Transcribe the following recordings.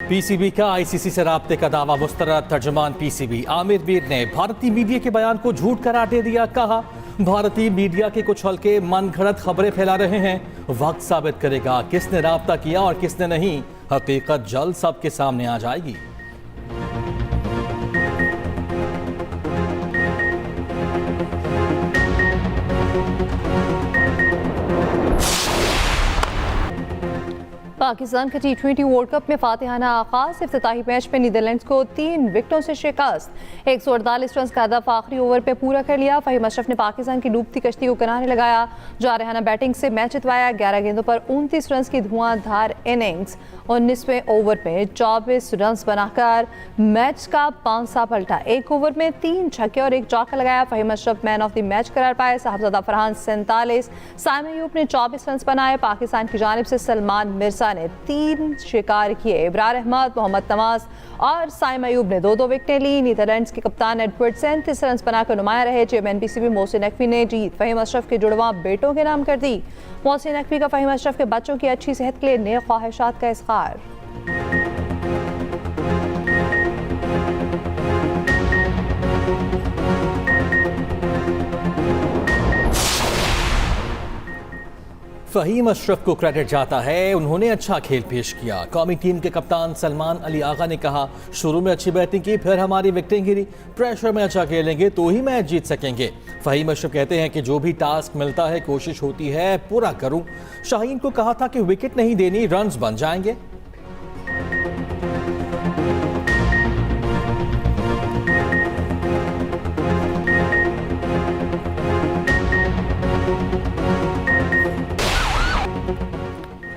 PCB का ICC से राब्ते का दावा मुस्तरद। तर्जुमान पीसीबी आमिर मीर ने भारतीय मीडिया के बयान को झूठ करार दे दिया। कहा, भारतीय मीडिया के कुछ हल्के मन घड़त खबरें फैला रहे हैं। वक्त साबित करेगा किसने राब्ता किया और किसने नहीं। हकीकत जल्द सबके सामने आ जाएगी। पाकिस्तान का T20 वर्ल्ड कप में फातिहाना आगाज। इफ्तिताही मैच में नीदरलैंड्स को 3 विकेटों से शिकस्त। 148 रन का हदफ आखिरी ओवर पे पूरा कर लिया। फहीम अशरफ ने पाकिस्तान की डूबती कश्ती को किनारे लगाया। जारहाना बैटिंग से मैच जितवाया। 11 गेंदों पर 29 रन की धुआंधार इनिंग्स। 19वें ओवर में 24 रन बनाकर मैच का पांसा पलटा। एक ओवर में 3 छक्के और 1 चौका लगाया। Faheem Ashraf man of the match करार पाए। साहबजादा फरहान 47, साइम अयूब ने 24 रन बनाए। पाकिस्तान की जानिब से सलमान मिर्जा ने 3 शिकार किए। इब्रार अहमद, मोहम्मद तमास और साइम अयूब ने 2-2 विकेटें ली। नीदरलैंड्स के कप्तान एडवर्ड 37 रन बनाकर नुमाया रहे। चेयरमैन पीसीबी मोहसिन नकवी ने जीत फहीम अशरफ के जुड़वा बेटों के नाम कर दी। मोहसिन नकवी का फहीम अशरफ के बच्चों की अच्छी सेहत के लिए नेक ख्वाहिशात का इज़हार। फहीम अशरफ को क्रेडिट जाता है, उन्होंने अच्छा खेल पेश किया। कौमी टीम के कप्तान सलमान अली आगा ने कहा, शुरू में अच्छी बैटिंग की, फिर हमारी विकेटें गिरी। प्रेशर में अच्छा खेलेंगे तो ही मैच जीत सकेंगे। फहीम अशरफ कहते हैं कि जो भी टास्क मिलता है कोशिश होती है पूरा करूं। शाहीन को कहा था कि विकेट नहीं देनी, रन्स बन जाएंगे।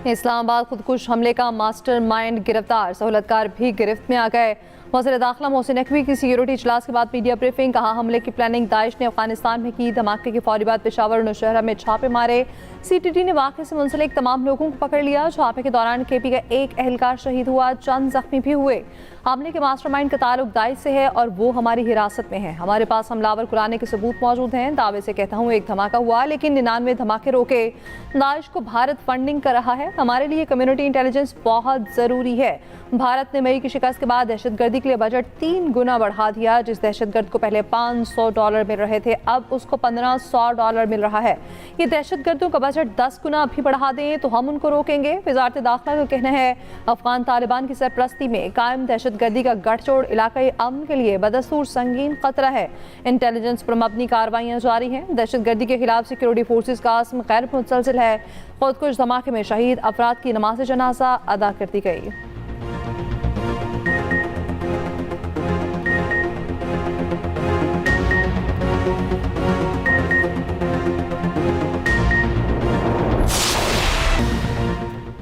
इस्लामाबाद खुदकुश हमले का मास्टरमाइंड गिरफ्तार। सहूलतकार भी गिरफ्त में आ गए। वज़ीर दाखिला मोहसिन नकवी की सिक्योरिटी इजलास के बाद मीडिया ब्रीफिंग। कहा, हमले की प्लानिंग दाइश ने अफगानिस्तान में की। धमाके के फौरी बाद पेशावर और नौशहरा में छापे मारे। सीटीटी ने वाक़े से मुंसलिक तमाम लोगों को पकड़ लिया। छापे के दौरान केपी का एक एहलकार शहीद हुआ, चंद जख्मी भी हुए। हमले के मास्टरमाइंड का ताल्लुक दाइश से है और वो हमारी हिरासत में है। हमारे पास हमलावर को लाने के सबूत मौजूद हैं। दावे से कहता हूँ एक धमाका हुआ, लेकिन 99 धमाके रोके। दाइश को भारत फंडिंग कर रहा है। हमारे लिए कम्युनिटी इंटेलिजेंस बहुत ज़रूरी है। भारत ने मई की शिकस्त के बाद दहशतगर्दी के लिए बजट 3 गुना बढ़ा दिया। जिस दहशतगर्द को पहले $500 मिल रहे थे, अब उसको $1500 मिल रहा है। ये दहशतगर्दों का बजट 10 गुना भी बढ़ा दें तो हम उनको रोकेंगे। वजारत दाखिला का कहना है, अफगान तालिबान की सरपरस्ती में कायम दहशतगर्दी का गठजोड़ इलाकाई अमन के लिए बदस्तूर संगीन खतरा है। इंटेलिजेंस पर मबनी कार्रवाइयाँ जारी हैं। दहशतगर्दी के खिलाफ सिक्योरिटी फोर्सेज का आज़म गैर मुतसलसिल है। खुदकुश धमाके में शहीद अफराद की नमाज जनाजा अदा कर दी गई।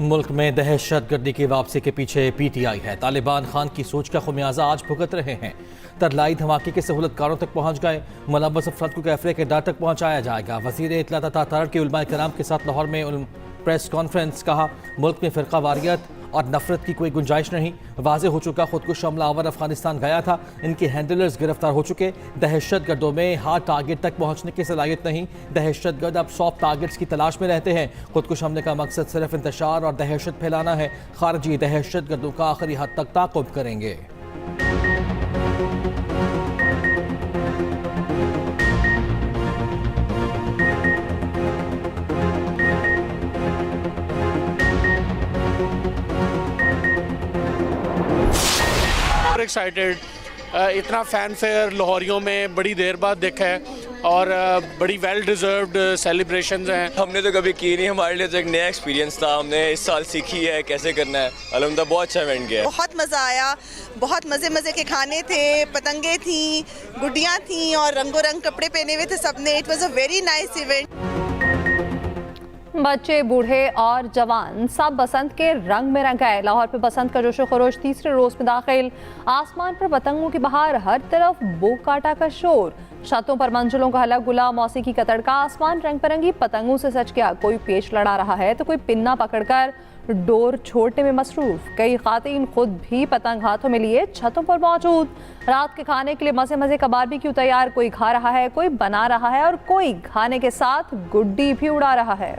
मुल्क में दहशतगर्दी की वापसी के पीछे पीटीआई है। तालिबान खान की सोच का खुमियाजा आज भुगत रहे हैं। तरलाई धमाके के सहूलतकारों तक पहुंच गए। मुलव्वस अफराद को कैफरे के डर तक पहुंचाया जाएगा। वज़ीर इत्तला तथा तारड़ के उलमा कराम के साथ लाहौर में प्रेस कॉन्फ्रेंस। कहा, मुल्क में फ़िरका वारियत और नफरत की कोई गुंजाइश नहीं। वाज़े हो चुका खुदकुश हमलावर अफगानिस्तान गया था। इनके हैंडलर्स गिरफ्तार हो चुके। दहशतगर्दों में हार्ड टारगेट तक पहुंचने की सलाहियत नहीं। दहशतगर्द अब सॉफ्ट टारगेट्स की तलाश में रहते हैं। खुदकुश हमले का मकसद सिर्फ इंतशार और दहशत फैलाना है। खारजी दहशतगर्दों का आखिरी हद तक ताक़ुब करेंगे। एक्साइटेड, इतना फैन फेयर लाहौरियों में बड़ी देर बाद देखा है और बड़ी वेल डिजर्व्ड सेलिब्रेशंस हैं। हमने तो कभी की नहीं, हमारे लिए तो एक नया एक्सपीरियंस था। हमने इस साल सीखी है कैसे करना है। अल्हम्दुलिल्लाह बहुत अच्छा इवेंट गया। बहुत मज़ा आया, बहुत मज़े के खाने थे, पतंगे थी, गुड्डियाँ थी और रंगो रंग कपड़े पहने हुए थे सबने। It was a very nice event. बच्चे, बूढ़े और जवान सब बसंत के रंग में रंग गए। लाहौर पे बसंत का जोशो खरोश तीसरे रोज में दाखिल। आसमान पर पतंगों की बहार, हर तरफ बो काटा का शोर। छतों पर मंजिलों का हल्ला गुला, मौसीकी का तड़का। आसमान रंग बिरंगी पतंगों से सज गया। कोई पेच लड़ा रहा है तो कोई पिन्ना पकड़कर डोर छोड़ने में मसरूफ। कई खातीन खुद भी पतंग हाथों में लिए छतों पर मौजूद। रात के खाने के लिए मजे का बारबेक्यू तैयार। कोई खा रहा है, कोई बना रहा है और कोई खाने के साथ गुड्डी भी उड़ा रहा है।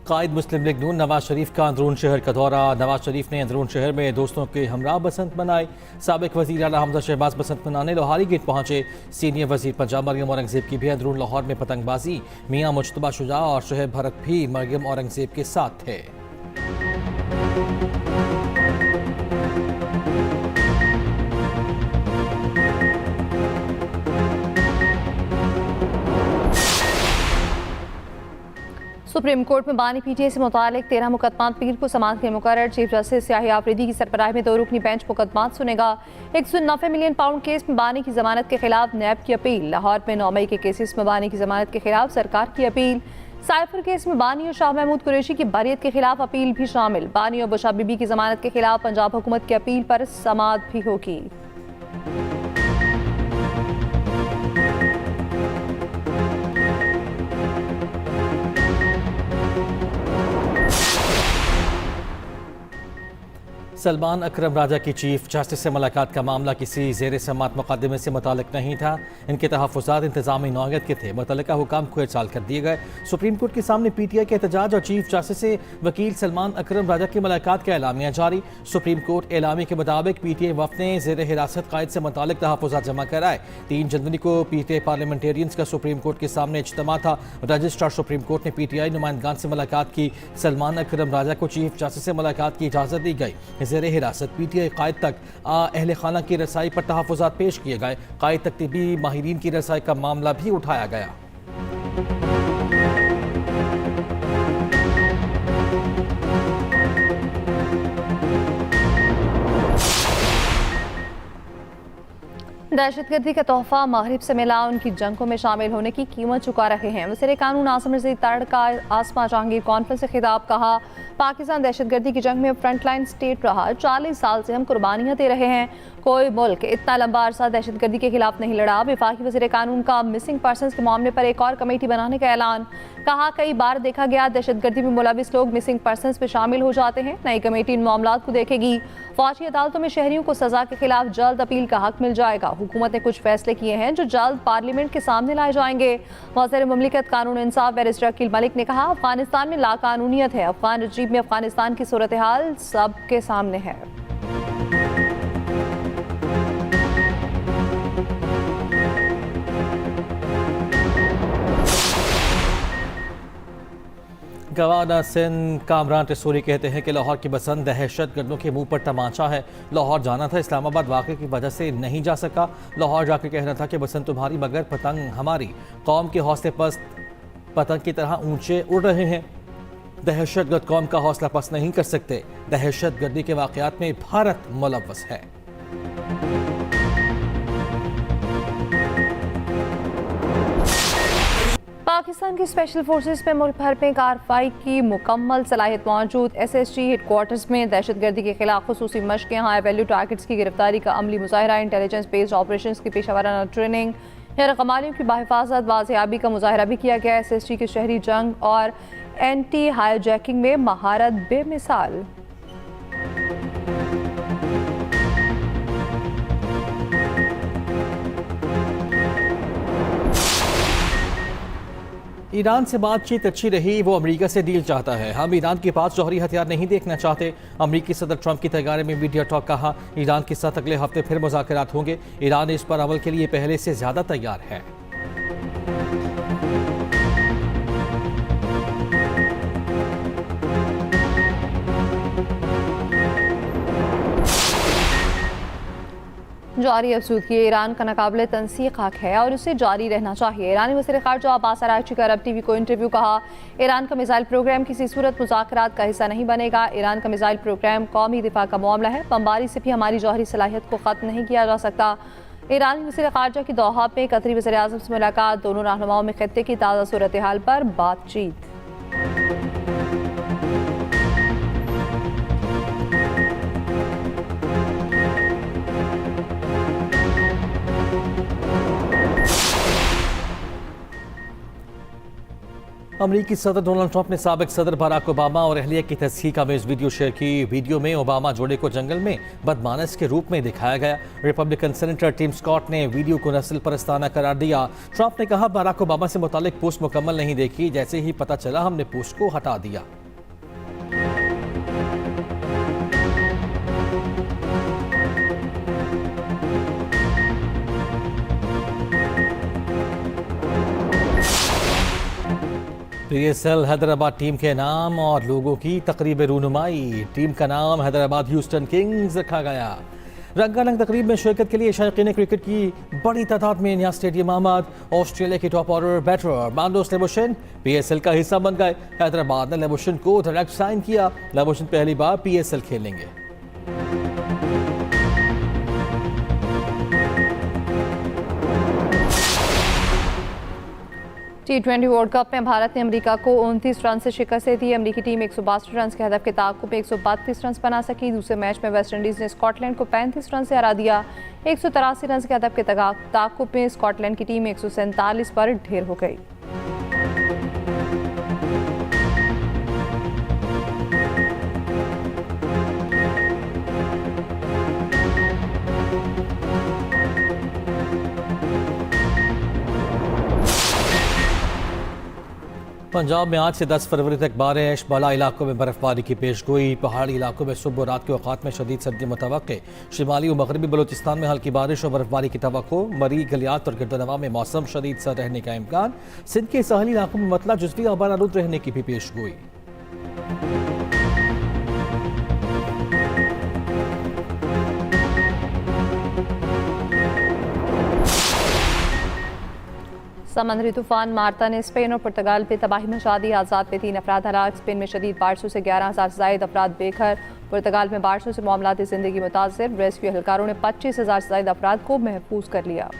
कायद मुस्लिम लीग नून नवाज शरीफ का अंदरून शहर का दौरा। नवाज शरीफ ने अंदरून शहर में दोस्तों के हमरा बसंत मनाई। साबिक वज़ीर आला हमजा शहबाज बसंत मनाने लोहारी गेट पहुंचे। सीनियर वज़ीर पंजाब मरियम औरंगज़ेब की भी अंदरून लाहौर में पतंगबाजी। मियां मुज्तबा शुजा और शोहेब भरत भी मरियम औरंगज़ेब के साथ थे। सुप्रीम कोर्ट में बानी पीटीआई से मुतालिक 13 मुकदमात पीर को समाअत के मुकर्रर चीफ जस्टिस याहिया आफरीदी की सरबराही में 2 रुकनी बेंच मुकदमात सुनेगा। 190 मिलियन पाउंड केस में बानी की जमानत के खिलाफ नैब की अपील। लाहौर में 9 मई के केसेस में बानी की जमानत के खिलाफ सरकार की अपील। साइफर केस में बानी और शाह महमूद कुरैशी की बरियत के खिलाफ अपील भी शामिल। बानी और बुशा बीबी की जमानत के खिलाफ पंजाब हुकूमत की अपील पर समाअत भी होगी। सलमान अकरम राजा की चीफ जस्टिस से मुलाकात का मामला किसी ज़ेर समाअत मुकदमे से मुतालिक नहीं था। इनके तहफ़्फ़ुज़ात इंतज़ामी नौयत के थे। मुतल्लिका हुकाम को इरसाल कर दिए गए। सुप्रीम कोर्ट के सामने पीटीआई के एहतजाज और चीफ जस्टिस से वकील सलमान अकरम राजा की मुलाकात का एलामिया जारी। सुप्रीम कोर्ट एलामी के मुताबिक पीटीआई वफ़द ने ज़ेर हिरासत कायद से मुतालिक तहफ़्फ़ुज़ात जमा कराए। 3 जनवरी को पीटीआई पार्लियामेंटेरियंस का सुप्रीम कोर्ट के सामने इज्तिमा था। रजिस्ट्रार सुप्रीम कोर्ट ने पीटीआई नुमाइंदगान से मुलाकात की। सलमान अकरम राजा को चीफ जस्टिस से मुलाकात की इजाज़त दी गई। ज़ेर हिरासत पीटीआई कायद तक अहले खाना की रसाई पर तहफ़्फ़ुज़ात पेश किए गए। कायद तक तिबी माहिरीन की रसाई का मामला भी उठाया गया। दहशतगर्दी का तोहफा मगरिब से मिला, उनकी जंगों में शामिल होने की कीमत चुका रहे हैं। वज़ीर कानून आसिम रज़ीद तर्ड का आसमा जहांगीर कॉन्फ्रेंस से खिताब। कहा, पाकिस्तान दहशतगर्दी की जंग में फ्रंट लाइन स्टेट रहा। 40 साल से हम कुर्बानियाँ दे रहे हैं। कोई मुल्क इतना लंबा अरसा दहशतगर्दी के खिलाफ नहीं लड़ा। वफाकी वज़ीर कानून का मिसिंग पर्सनस के मामले पर एक और कमेटी बनाने का ऐलान। कहा, कई बार देखा गया दहशतगर्दी में मुलविस लोग मिसिंग पर्सनस में शामिल हो जाते हैं। नई कमेटी इन मामलों को देखेगी। फौजी अदालतों में शहरियों को सजा के खिलाफ जल्द अपील का हक मिल जाएगा। हुकूमत ने कुछ फैसले किए हैं जो जल्द पार्लियामेंट के सामने लाए जाएंगे। वज़ीर मुमलिकत कानून इंसाफ बैरिस्टर अकील मलिक ने कहा, अफगानिस्तान में लाकानूनियत है। अफगान रजीम में अफगानिस्तान की सूरत हाल सबके सामने है। गवाना सिंध कामरान टिसूरी कहते हैं कि लाहौर की बसंत दहशत गर्दों के मुंह पर तमाचा है। लाहौर जाना था, इस्लामाबाद वाक़े की वजह से नहीं जा सका। लाहौर जाकर कहना था कि बसंत तुम्हारी मगर पतंग हमारी। कौम के हौसले पस्त पतंग की तरह ऊंचे उड़ रहे हैं। दहशतगर्द कौम का हौसला पस्त नहीं कर सकते। दहशतगर्दी के वाक़यात में भारत मुलव्वस है। पाकिस्तान की स्पेशल फोर्सेस में मुल्क भर में कार्रवाई की मुकम्मल सलाहियत मौजूद। SSG हेडक्वार्टर्स में दहशतगर्दी के खिलाफ खुसूसी मशक़ें, हाई वैल्यू टारगेट्स की गिरफ्तारी का अमली मुजाहरा, इंटेलिजेंस बेस्ड ऑपरेशंस की पेशावराना ट्रेनिंग, गैरकमालियों की बाहिफाजत बाज़ियाबी का मुजाहरा भी किया गया। SSG की शहरी जंग और एंटी हाईजैकिंग में महारत बेमिसाल। ईरान से बातचीत अच्छी रही, वो अमेरिका से डील चाहता है। हम ईरान के पास जौहरी हथियार नहीं देखना चाहते। अमेरिकी सदर ट्रंप की तैयारी में मीडिया टॉक। कहा, ईरान के साथ अगले हफ्ते फिर मुज़ाकरात होंगे। ईरान इस पर अमल के लिए पहले से ज़्यादा तैयार है। जारी अफसूदगी ईरान का नाकाबिले तनसीख हक है और उसे जारी रहना चाहिए। ईरानी वज़ीर ख़ारजा अब्बास अराग़ची का अरब टीवी को इंटरव्यू। कहा, ईरान का मिसाइल प्रोग्राम किसी सूरत मुज़ाकरात का हिस्सा नहीं बनेगा। ईरान का मिसाइल प्रोग्राम कौमी दिफा का मामला है। बमबारी से भी हमारी जौहरी सलाहियत को ख़त्म नहीं किया जा सकता। ईरानी वज़ीर ख़ारजा की दोहा में कतरी वज़ीर आज़म से मुलाकात। दोनों रहनुमाओं में खत्ते की ताज़ा सूरत हाल पर बातचीत। अमरीकी सदर डोनाल्ड ट्रंप ने साबिक सदर बराक ओबामा और अहलिया की तस्हीह का मेज वीडियो शेयर की। वीडियो में ओबामा जोड़े को जंगल में बदमानस के रूप में दिखाया गया। रिपब्लिकन सेनेटर टिम स्कॉट ने वीडियो को नस्ल परस्ताना करार दिया। ट्रंप ने कहा, बराक ओबामा से मुतालिक पोस्ट मुकम्मल नहीं देखी, जैसे ही पता चला हमने पोस्ट को हटा दिया। PSL हैदराबाद टीम के नाम और लोगों की तकरीब रूनुमाई। टीम का नाम हैदराबाद ह्यूस्टन किंग्स रखा गया। रंगारंग तकरीब में शिरकत के लिए शायकीन क्रिकेट की बड़ी तादाद में यहाँ स्टेडियम आमद। ऑस्ट्रेलिया के top order batter Marnus Labuschagne PSL का हिस्सा बन गए। हैदराबाद ने लेबुशेन को डायरेक्ट साइन किया। लेबुशेन पहली बार PSL खेलेंगे। T20 वर्ल्ड कप में भारत ने अमेरिका को 29 रन से शिकस्त दी। अमेरिकी टीम 162 रन के हदफ के ताक़ुब में 132 रन बना सकी। दूसरे मैच में वेस्टइंडीज़ ने स्कॉटलैंड को 35 रन से हरा दिया। 183 रन के हदफ के ताक़ुब में स्कॉटलैंड की टीम 147 पर ढेर हो गई। पंजाब में आज से 10 फरवरी तक बारिश, बाला इलाकों में बर्फबारी की पेशगोई। पहाड़ी इलाकों में सुबह रात के औकात में शदीद सर्दी मुतवक्के। शिमाली और मगरबी बलूचिस्तान में हल्की बारिश और बर्फबारी की तवक्को। मरी, गलियात और गिरदनवा में मौसम शदीद सा रहने का इम्कान। सिंध के साहली इलाकों में मतला जुज़वी और बारूद रहने की भी पेशगोई। समंदरी तूफान मार्ता ने स्पेन और पुर्तगाल पे तबाही मचा दी। आज़ाद में 3 अफराद हलाक। स्पेन में शदीद बारिशों से 11,000 से ज़ायद अफराद बेघर। पुर्तगाल में बारिशों से मामलाती ज़िंदगी मुतासर। रेस्क्यू एहलकारों ने 25,000 से ज़ायद अफराद को महफूज कर लिया।